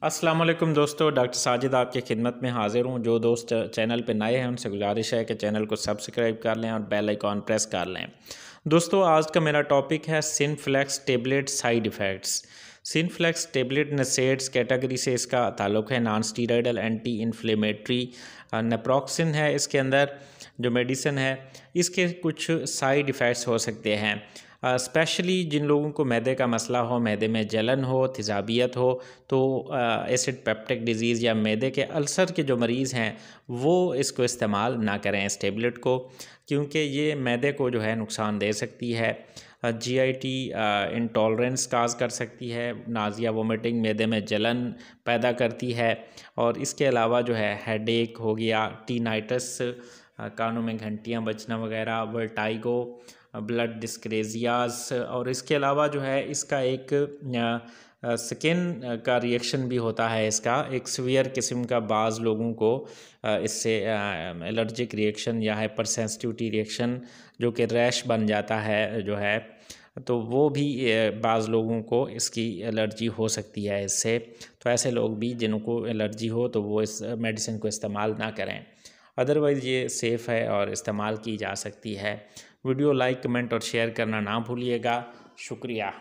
अस्सलाम वालेकुम दोस्तों, डॉक्टर साजिद आपकी खिदमत में हाज़िर हूँ। जो दोस्त चैनल पे नए हैं उनसे गुजारिश है कि चैनल को सब्सक्राइब कर लें और बेल आइकॉन प्रेस कर लें। दोस्तों, आज का मेरा टॉपिक है Synflex tablet side effects. Synflex tablet NSAIDs category से इसका ताल्लुक़ है। Non steroidal anti inflammatory naproxen है इसके अंदर जो मेडिसिन है। इसके कुछ साइड इफ़ेक्ट्स हो सकते हैं, स्पेशली जिन लोगों को मैदे का मसला हो, मैदे में जलन हो, तेज़ाबियत हो, तो एसिड पेप्टिक डिज़ीज़ या मैदे के अल्सर के जो मरीज़ हैं वो इसको इस्तेमाल ना करें इस टेबलेट को, क्योंकि ये मैदे को जो है नुकसान दे सकती है। जीआईटी इंटॉलरेंस काज कर सकती है, नाज़िया वोमिटिंग, मैदे में जलन पैदा करती है। और इसके अलावा जो है हेडेक हो गया, टीनाइटस, कानों में घंटियाँ बजना वगैरह, वर्टाइगो, ब्लड डिस्क्रेजियाज। और इसके अलावा जो है इसका एक स्किन का रिएक्शन भी होता है। इसका एक सीवियर किस्म का बाज़ लोगों को इससे एलर्जिक रिएक्शन या हाइपर सेंसिटिविटी रिएक्शन जो कि रैश बन जाता है जो है, तो वो भी बाज़ लोगों को इसकी एलर्जी हो सकती है इससे। तो ऐसे लोग भी जिनको एलर्जी हो तो वो इस मेडिसिन को इस्तेमाल ना करें। अदरवाइज़ ये सेफ़ है और इस्तेमाल की जा सकती है। वीडियो लाइक, कमेंट और शेयर करना ना भूलिएगा। शुक्रिया।